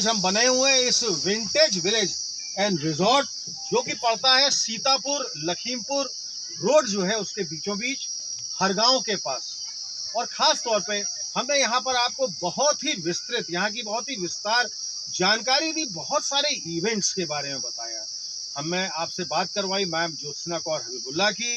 आज हम बने हुए हैं इस विंटेज विलेज एंड रिजॉर्ट जो कि पड़ता है सीतापुर लखीमपुर रोड जो है उसके बीचों बीच हरगांव के पास। और ख़ास तौर पे हमने यहाँ पर आपको बहुत ही विस्तृत, यहाँ की बहुत ही विस्तार जानकारी दी, बहुत सारे इवेंट्स के बारे में बताया। हमने आपसे बात करवाई मैम ज्योत्सना कौर हबीबुल्ला की,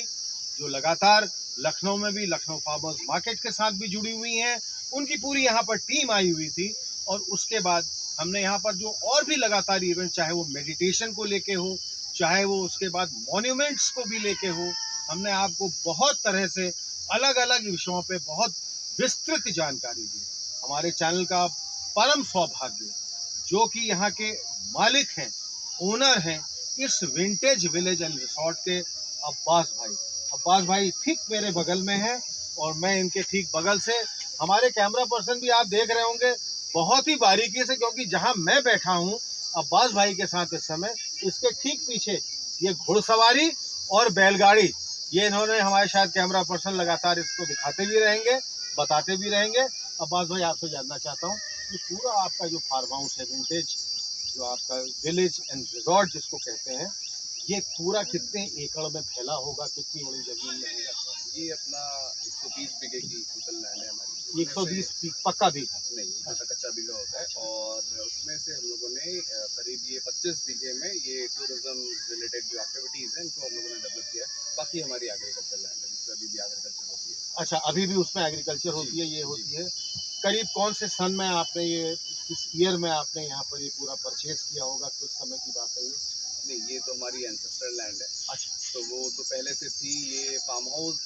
जो लगातार लखनऊ में भी लखनऊ फार्मर्स मार्केट के साथ भी जुड़ी हुई हैं। उनकी पूरी यहाँ पर टीम आई हुई थी। और उसके बाद हमने यहाँ पर जो और भी लगातार इवेंट, चाहे वो मेडिटेशन को लेके हो, चाहे वो उसके बाद मॉन्यूमेंट्स को भी लेके हो, हमने आपको बहुत तरह से अलग अलग विषयों पे बहुत विस्तृत जानकारी दी। हमारे चैनल का परम सौभाग्य जो कि यहाँ के मालिक हैं, ओनर हैं इस विंटेज विलेज एंड रिसोर्ट के अब्बास भाई ठीक मेरे बगल में हैं। और मैं इनके ठीक बगल से, हमारे कैमरा पर्सन भी आप देख रहे होंगे बहुत ही बारीकी से, क्योंकि जहां मैं बैठा हूं अब्बास भाई के साथ इस समय, इसके ठीक पीछे ये घुड़सवारी और बैलगाड़ी, ये इन्होंने हमारे शायद कैमरा पर्सन लगातार इसको दिखाते भी रहेंगे, बताते भी रहेंगे। अब्बास भाई आपसे जानना चाहता हूँ कि पूरा आपका जो फार्म हाउस है विंटेज, जो आपका विलेज एंड रिजॉर्ट जिसको कहते हैं, ये पूरा कितने एकड़ में फैला होगा, कितनी बड़ी जमीन में होगा? ये अपना 120 बीघे की टोटल लैंड है हमारी। 120 पक्का बीघा? नहीं, जैसा कच्चा बीघा होता है। और उसमें से हम लोगों ने करीब ये 25 बीघे में ये टूरिज्म रिलेटेड जो एक्टिविटीज़ हैं इनको हम लोगों ने डेवलप किया है। बाकी हमारी एग्रीकल्चर लैंड है जिसमें अभी भी एग्रीकल्चर होती है। अच्छा, अभी भी उसमें एग्रीकल्चर होती है, ये होती है। करीब कौन से सन में आपने ये, किस ईयर में आपने यहाँ पर ये पूरा परचेज किया होगा, कुछ समय की बात है ये? नहीं, ये तो हमारी एंसेस्ट्रल लैंड है। अच्छा, तो वो तो पहले से थी। ये फार्म हाउस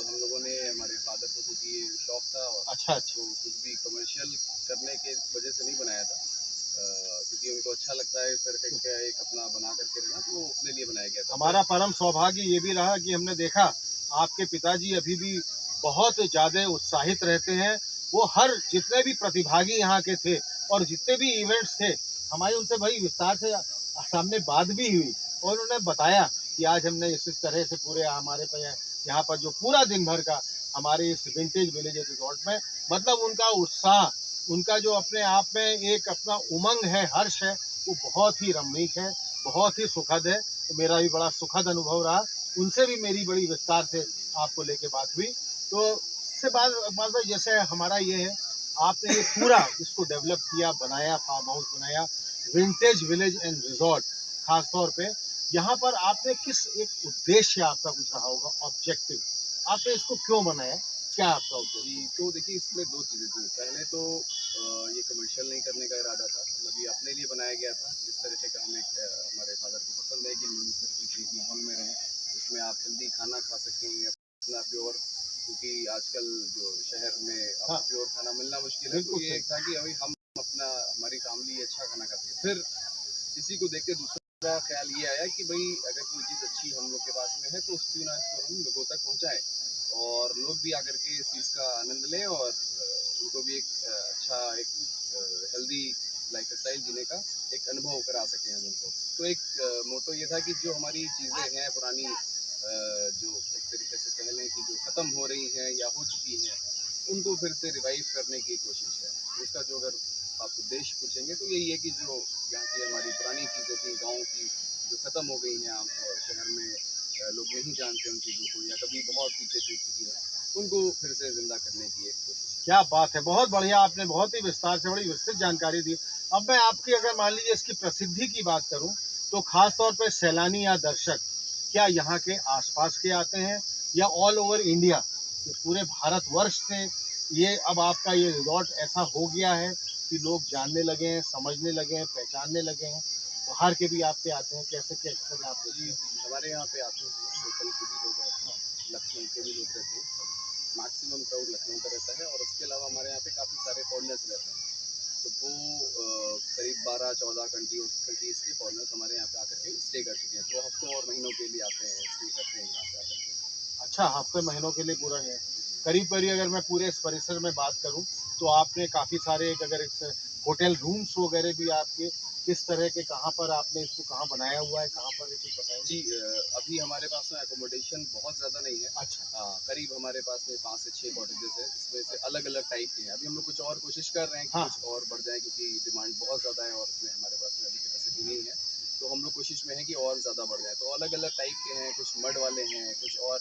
हम लोगों ने, हमारे फादर को क्योंकि ये शौक था और अच्छा, तो कुछ भी कमर्शियल करने के वजह से नहीं बनाया था, क्योंकि उनको अच्छा लगता है इस तरह का एक अपना बना करके रहना, तो वो अपने लिए बनाया गया था। हमारा परम सौभाग्य ये भी रहा कि हमने देखा आपके पिताजी अभी भी बहुत ज़्यादा उत्साहित रहते हैं। वो हर जितने भी प्रतिभागी यहाँ के थे और जितने भी इवेंट्स थे, हमारी उनसे भाई विस्तार से सामने बात भी हुई और उन्होंने बताया कि आज हमने इस तरह से पूरे हमारे पे यहाँ पर जो पूरा दिन भर का हमारे इस विंटेज विलेज रिजॉर्ट में, मतलब उनका उत्साह, उनका जो अपने आप में एक अपना उमंग है, हर्ष है, वो बहुत ही रमणीक है, बहुत ही सुखद है। तो मेरा भी बड़ा सुखद अनुभव रहा। उनसे भी मेरी बड़ी विस्तार से आपको लेके बात हुई। तो इससे बाद जैसे हमारा ये है, आपने ये पूरा इसको डेवलप किया, बनाया, फार्म हाउस बनाया, विंटेज विलेज एंड रिजॉर्ट। खास तौर पे यहाँ पर आपने किस एक उद्देश्य आपका कुछ रहा होगा, ऑब्जेक्टिव, आपने इसको क्यों बनाया, क्या आपका उद्देश्य? तो देखिए, इसमें दो चीज़ें थी। पहले तो ये कमर्शियल नहीं करने का इरादा था, मतलब ये अपने लिए बनाया गया था। जिस तरह का हमें हमारे फादर को पसंद है कि म्यूनिसिपल के एक माहौल में रहें, जिसमें आप हेल्दी खाना खा सकें, अपना प्योर, क्योंकि आजकल जो शहर में हाँ, प्योर खाना मिलना मुश्किल है। तो ये था कि अभी हम अपना, हमारी फैमिली अच्छा खाना खाती है। फिर इसी को देख के दूसरा ख्याल ये आया कि भाई अगर कोई चीज़ अच्छी हम लोग के पास में है तो क्यों ना इसको हम लोगों तक पहुँचाएँ और लोग भी आकर के इस चीज़ का आनंद लें और उनको भी एक अच्छा, एक हेल्दी लाइफ स्टाइल जीने का एक अनुभव करा सकें हम उनको। तो एक मोटो ये था कि जो हमारी चीज़ें हैं पुरानी, जो एक तरीके से कह लें कि जो ख़त्म हो रही हैं या हो चुकी हैं, उनको फिर से रिवाइव करने की कोशिश है। उसका जो अगर आप उद्देश्य पूछेंगे तो यही है कि जो यहाँ की हमारी पुरानी चीज़ें थी, गाँव की, जो ख़त्म हो गई हैं और शहर में लोग नहीं जानते उन चीज़ों को या कभी बहुत पीछे छूट चुकी है, उनको फिर से जिंदा करने की एक कोशिश। क्या बात है, बहुत बढ़िया, आपने बहुत ही विस्तार से बड़ी विस्तृत जानकारी दी। अब मैं आपकी, अगर मान लीजिए इसकी प्रसिद्धि की बात करूं, तो खास तौर पर सैलानी या दर्शक क्या यहाँ के आसपास के आते हैं या ऑल ओवर इंडिया, पूरे भारतवर्ष से ये अब आपका ये रिजॉर्ट ऐसा हो गया है कि लोग जानने लगे हैं, समझने लगे हैं, पहचानने लगे हैं, बाहर के भी आपके आते हैं, कैसे कैसे आप? जी, हमारे यहाँ पे आते हैं, लोकल के भी लोग रहते हैं, लखनऊ के भी लोग रहते हैं। मैक्सिमम क्राउड लखनऊ का रहता है और उसके अलावा हमारे यहाँ पे काफ़ी सारे फॉरेनर्स रहते हैं। तो वो करीब 12-14 कंट्रीज़ के फॉरेनर्स हमारे यहाँ पे आकर के स्टे कर चुके हैं। तो हफ्तों और महीनों के लिए आते हैं, स्टे करते हैं यहाँ पे आकर के। अच्छा, हफ्ते महीनों के लिए पूरा है। करीब करीब अगर मैं पूरे इस परिसर में बात करूं तो आपने काफ़ी सारे, अगर इस होटल रूम्स वगैरह भी आपके किस तरह के, कहाँ पर आपने इसको कहाँ बनाया हुआ है, कहाँ पर है, कुछ बताएंगे? जी अभी हमारे पास में एकोमोडेशन बहुत ज़्यादा नहीं है। अच्छा। करीब हमारे पास में 5 से 6 कॉटेजेस हैं, जिसमें से अलग अलग टाइप के हैं। अभी हम लोग कुछ और कोशिश कर रहे हैं कि हाँ। कुछ और बढ़ जाए, क्योंकि डिमांड बहुत ज़्यादा है और उसमें हमारे पास में अभी कैपेसिटी नहीं है। तो हम लोग कोशिश में है कि और ज़्यादा बढ़ जाए। तो अलग अलग टाइप के हैं, कुछ मड वाले हैं, कुछ और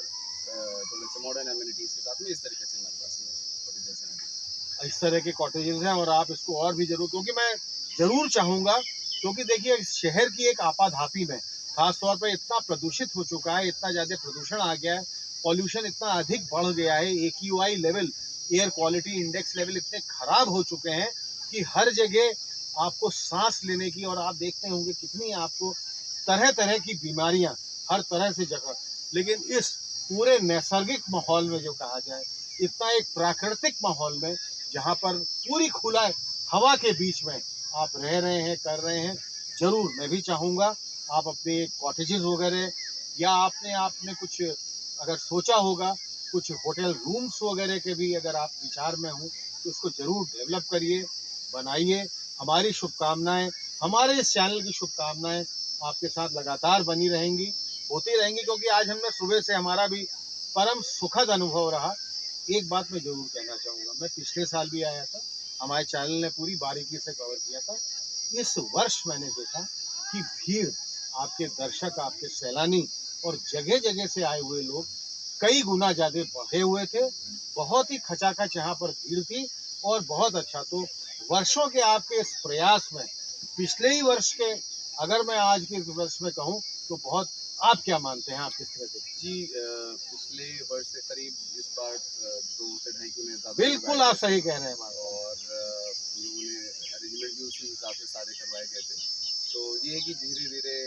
थोड़े से मॉडर्न एमिनिटीज़ के साथ में, इस तरीके से हमारे पास में कॉटेजेस हैं अभी। इस तरह के कॉटेजेस हैं और आप इसको और भी जरूर, क्योंकि मैं जरूर चाहूँगा, क्योंकि देखिए इस शहर की एक आपाधापी में खास तौर पर इतना प्रदूषित हो चुका है, इतना ज़्यादा प्रदूषण आ गया है, पॉल्यूशन इतना अधिक बढ़ गया है, AQI level, air quality index level इतने खराब हो चुके हैं कि हर जगह आपको सांस लेने की, और आप देखते होंगे कितनी आपको तरह तरह की बीमारियां हर तरह से जगह, लेकिन इस पूरे नैसर्गिक माहौल में जो कहा जाए, इतना एक प्राकृतिक माहौल में जहाँ पर पूरी खुला हवा के बीच में आप रह रहे हैं, कर रहे हैं, जरूर मैं भी चाहूँगा आप अपने कॉटेजेस वगैरह, या आपने कुछ अगर सोचा होगा कुछ होटल रूम्स वगैरह के भी अगर आप विचार में हों, तो उसको जरूर डेवलप करिए, बनाइए। हमारी शुभकामनाएं, हमारे इस चैनल की शुभकामनाएं आपके साथ लगातार बनी रहेंगी, होती रहेंगी, क्योंकि आज हमने सुबह से हमारा भी परम सुखद अनुभव रहा। एक बात मैं जरूर कहना चाहूँगा, मैं पिछले साल भी आया था, हमारे चैनल ने पूरी बारीकी से कवर किया था। इस वर्ष मैंने देखा कि भीड़, आपके दर्शक, आपके सैलानी और जगह जगह से आए हुए लोग कई गुना ज़्यादा बढ़े हुए थे। बहुत ही खचाखच यहाँ पर भीड़ थी और बहुत अच्छा। तो वर्षों के आपके इस प्रयास में, पिछले ही वर्ष के अगर मैं आज के इस वर्ष में कहूँ तो बहुत, आप क्या मानते हैं, आप किस तरह से? जी पिछले वर्ष से करीब इस बार 2 से 2.5 गुने ज़्यादा। बिल्कुल आप सही कह रहे हैं बात। और हम लोगों ने अरेंजमेंट भी उसी हिसाब से सारे करवाए गए थे। तो ये है कि धीरे धीरे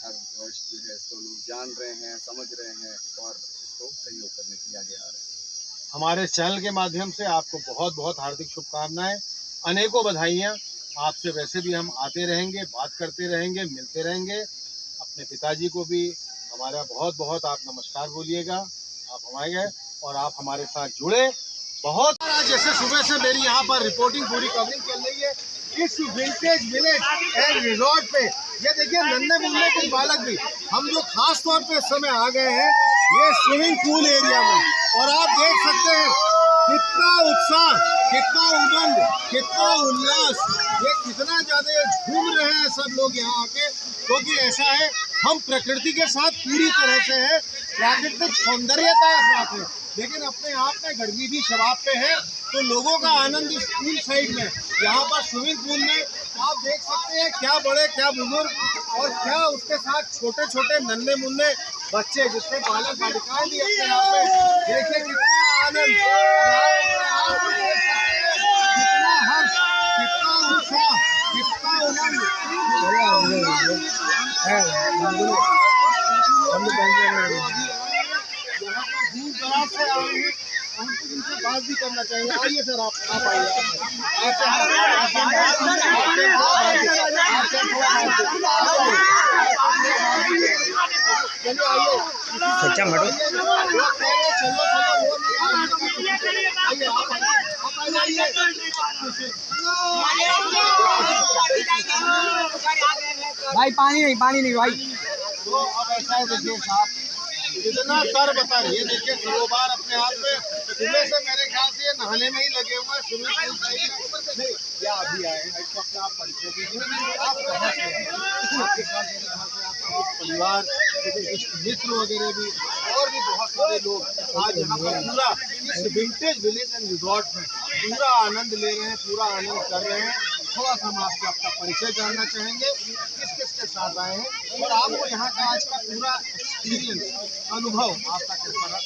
हर वर्ष जो है इसको लोग जान रहे हैं, समझ रहे हैं और इसको सहयोग करने के लिए आगे आ रहे हैं। हमारे चैनल के माध्यम से आपको बहुत बहुत हार्दिक शुभकामनाएं, अनेकों बधाइयाँ। आपसे वैसे भी हम आते रहेंगे, बात करते रहेंगे, मिलते रहेंगे। अपने पिताजी को भी हमारा बहुत बहुत आप नमस्कार बोलिएगा। आप हमारे गए और आप हमारे साथ जुड़े बहुत। आज जैसे सुबह से मेरी यहाँ पर रिपोर्टिंग, पूरी कवरिंग चल रही है इस विंटेज विलेज एंड रिजॉर्ट पे। ये देखिए नन्हे मुन्ने के बालक भी, हम जो खास तौर पे इस समय आ गए हैं ये स्विमिंग पूल एरिया में, और आप देख सकते हैं कितना उत्साह, कितना उमंग, कितना उल्लास, ये कितना ज्यादा झूम रहे हैं सब लोग यहाँ आके, क्योंकि ऐसा है हम प्रकृति के साथ पूरी तरह से है, प्राकृतिक सौंदर्यता साथ है, लेकिन अपने आप में गर्मी भी शराब पे है। तो लोगों का आनंद इस पूल साइड में, यहाँ पर स्विमिंग पूल में आप देख सकते हैं क्या बड़े, क्या बुजुर्ग और क्या उसके साथ छोटे छोटे नन्हे मुन्ने बच्चे, जिसमें बालक बालिकाएं भी अपने आप में, देखिए कितना आनंद, कितना हर्ष, कितना उत्साह, कितना उमंग। दूर दराज से आए हैं, हमको इनसे बात भी करना चाहिए। आइए सर, आप आइए, चलिए आइए, सच्चा मटो चलो आइए, आप आइए। भाई पानी नहीं भाई। तो अब ऐसा है, देखिए साहब इतना कर बता रही है, देखिए सरोबार अपने आप में सुबह से मेरे ख्याल से ये नहाने में ही लगे हुए हैं। स्विमिंग पूल साइड नहीं, या अभी आए हैं, इसको अपने आप परिचय दीजिए, आप कहाँ से हैं, आपके साथ मेरे यहाँ से आपका कुछ परिवार, कुछ मित्र वगैरह भी और भी बहुत सारे लोग आज यहाँ पर पूरा इस विंटेज विलेज एंड रिजॉर्ट में पूरा आनंद ले रहे हैं, पूरा आनंद कर रहे हैं। थोड़ा सा हम आपसे आपका परिचय जानना चाहेंगे, किस किस के साथ आए हैं और आपको यहाँ का आज का पूरा एक्सपीरियंस, अनुभव आपका कैसा रहा?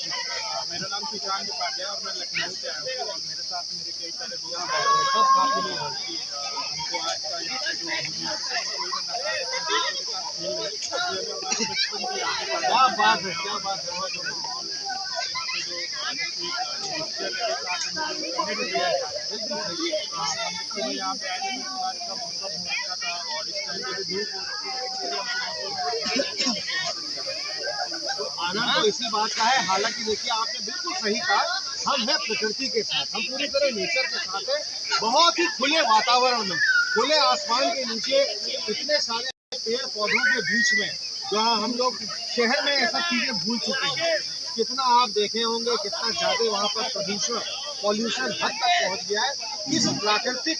मेरा नाम किसान उपाध्याय और मैं लखनऊ से आया हूँ और मेरे साथ मेरे कई सारे दोस्त हैं। सब काफी लोग हैं। हमको आज का यहाँ पे जो क्या बात है, क्या बात है। यहाँ पे आए थे तो बारिश का मौसम हो रखा था और इस तरीके से धूप आनंद तो इसी बात का है। हालांकि देखिए आपने बिल्कुल सही कहा हम हैं प्रकृति के साथ, हम पूरी तरह नेचर के साथ हैं, बहुत ही खुले वातावरण में, खुले आसमान के नीचे, इतने सारे पेड़ पौधों के बीच में, जहाँ हम लोग शहर में ऐसा चीजें भूल चुके हैं। कितना आप देखे होंगे कितना ज्यादा वहाँ पर प्रदूषण पॉल्यूशन हद तक पहुँच गया है। इस प्राकृतिक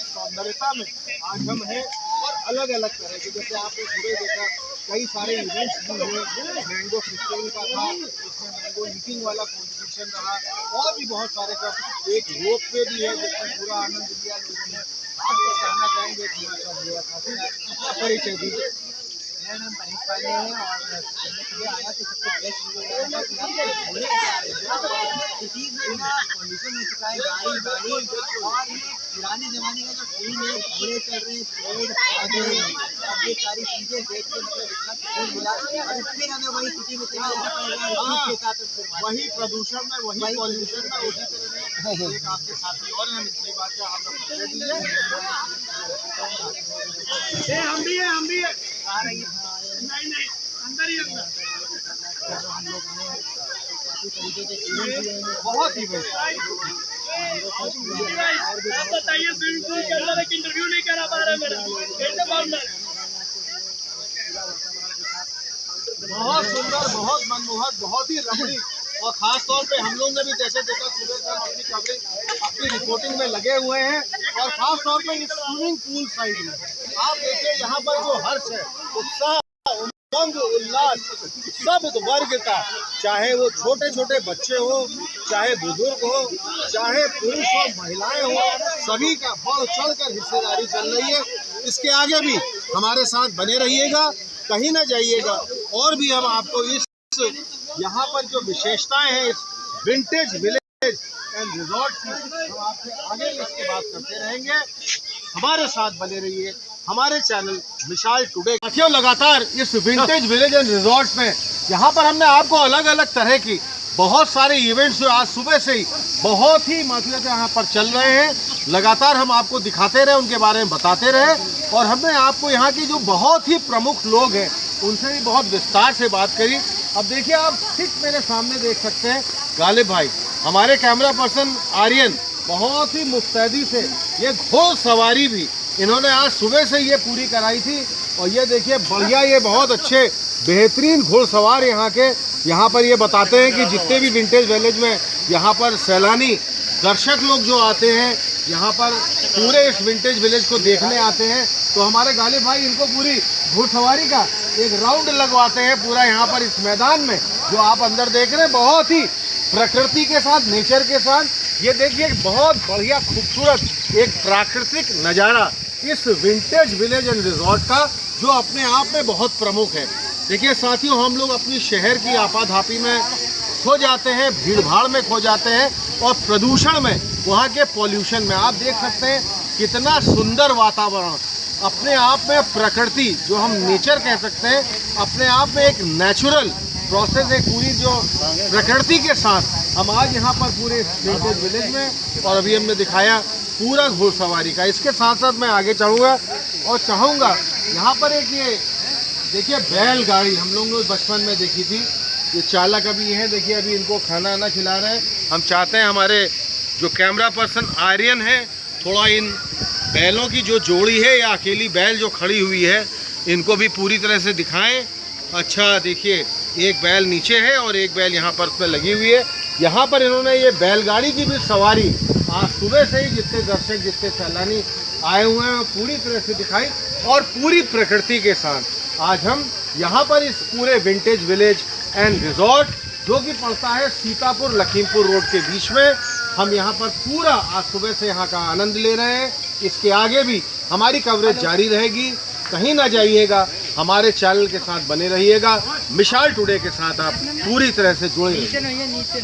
सौंदर्यता में आज हम हैं और अलग अलग तरह के, जैसे आपने सुबह देखा कई सारे इवेंट्स भी हुए, मैंगो फेस्टिवल का था, उसमें मैंगो ईटिंग वाला कॉम्पिटिशन रहा और भी बहुत सारे का। एक रोप वे भी है जिसमें पूरा आनंद लिया लोगों ने। आप कुछ कहना चाहेंगे? अपना परिचय दीजिए। मेरा नाम पनीश पांडे है और मैं सुबह आया तो सबसे बेस्ट वीडियो लगा था कि आप घोड़े सिटीज में इतना पॉल्यूशन हो चुका है, गाड़ी और ये पुराने ज़माने का जो फील है, घोड़े चल रहे हैं, पेड़ पौधे और ये सारी चीज़ें देख के मतलब इतना सुकून मिला और फिर हमें वही सिटी में चला जाना पड़ेगा के साथ वही प्रदूषण में, वही पॉल्यूशन में, उसी तरह में एक आपके साथी और हैं, सही बात है, आप लोग परिचय दीजिए। हम भी है आ रही है। नहीं अंदर ही अंदर हम लोग आए हैं काफ़ी तरीके के इवेंट भी हैं। बहुत ही आप बताइए स्विमिंग पूल के अंदर एक इंटरव्यू नहीं करा पा रहे मेरा बहुत सुंदर, बहुत मनमोहक, बहुत ही रमणीक और खास तौर पे हम लोग ने भी जैसे देखा सुबह से हम अपनी कवरेज अपनी रिपोर्टिंग में लगे हुए हैं और खास तौर पे इस स्विमिंग पूल साइड में आप देखिए यहाँ पर जो हर्ष है, उत्साह, उमंग, उल्लास सब वर्ग का, चाहे वो छोटे छोटे बच्चे हो, चाहे बुजुर्ग हो, चाहे पुरुष हो, महिलाएं हो, सभी का बढ़ चढ़ कर हिस्सेदारी चल रही है। इसके आगे भी हमारे साथ बने रहिएगा, कहीं ना जाइएगा। और भी हम आपको इस यहाँ पर जो विशेषताएं हैं इस विंटेज विलेज एंड रिजॉर्ट की, हम आपसे आगे भी इसकी बात करते रहेंगे। हमारे साथ बने रहिए, हमारे चैनल मिसाल टुडे। साथियों, लगातार इस विंटेज विलेज एंड रिजॉर्ट में यहाँ पर हमने आपको अलग अलग तरह की बहुत सारे इवेंट्स जो आज सुबह से ही बहुत ही मात्रा से यहाँ पर चल रहे हैं, लगातार हम आपको दिखाते रहे, उनके बारे में बताते रहे और हमने आपको यहाँ की जो बहुत ही प्रमुख लोग हैं उनसे भी बहुत विस्तार से बात करी। अब देखिए, आप ठीक मेरे सामने देख सकते हैं गालिब भाई, हमारे कैमरा पर्सन आर्यन बहुत ही मुस्तैदी से ये घोड़ सवारी भी इन्होंने आज सुबह से ये पूरी कराई थी। और ये देखिए बढ़िया, ये बहुत अच्छे बेहतरीन घोड़सवार यहाँ पर ये बताते हैं कि जितने भी विंटेज विलेज में यहाँ पर सैलानी दर्शक लोग जो आते हैं, यहाँ पर पूरे इस विंटेज विलेज को देखने आते हैं, तो हमारे गालिब भाई इनको पूरी घुड़सवारी का एक राउंड लगवाते हैं पूरा यहाँ पर इस मैदान में जो आप अंदर देख रहे हैं, बहुत ही प्रकृति के साथ, नेचर के साथ। ये देखिए बहुत बढ़िया खूबसूरत एक प्राकृतिक नज़ारा इस विंटेज विलेज एंड रिजॉर्ट का, जो अपने आप में बहुत प्रमुख है। देखिए साथियों, हम लोग अपनी शहर की आपाधापी में खो जाते हैं, भीड़ भाड़ में खो जाते हैं और प्रदूषण में, वहाँ के पॉल्यूशन में। आप देख सकते हैं कितना सुंदर वातावरण, अपने आप में प्रकृति जो हम नेचर कह सकते हैं, अपने आप में एक नेचुरल प्रोसेस है पूरी जो प्रकृति के साथ हम आज यहाँ पर पूरे विंटेज विलेज में, और अभी हमने दिखाया पूरा घोड़सवारी का। इसके साथ साथ मैं आगे चढ़ूँगा और चाहूँगा यहाँ पर एक ये देखिए बैलगाड़ी हम लोगों ने बचपन में देखी थी, ये चालक अभी हैं, देखिए अभी इनको खाना आना खिला रहे हैं। हम चाहते हैं हमारे जो कैमरा पर्सन आर्यन है थोड़ा इन बैलों की जो जोड़ी है या अकेली बैल जो खड़ी हुई है इनको भी पूरी तरह से दिखाएं। अच्छा देखिए, एक बैल नीचे है और एक बैल यहाँ पर उसमें लगी हुई है। यहाँ पर इन्होंने ये बैलगाड़ी की भी सवारी आज सुबह से ही जितने दर्शक जितने सैलानी आए हुए हैं पूरी तरह से दिखाई, और पूरी प्रकृति के साथ आज हम यहाँ पर इस पूरे विंटेज विलेज एंड रिजॉर्ट जो कि पड़ता है सीतापुर लखीमपुर रोड के बीच में, हम यहाँ पर पूरा आज सुबह से यहाँ का आनंद ले रहे हैं। इसके आगे भी हमारी कवरेज जारी रहेगी, कहीं ना जाइएगा, हमारे चैनल के साथ बने रहिएगा। मिसाल टुडे के साथ आप पूरी तरह से जुड़े रहिए।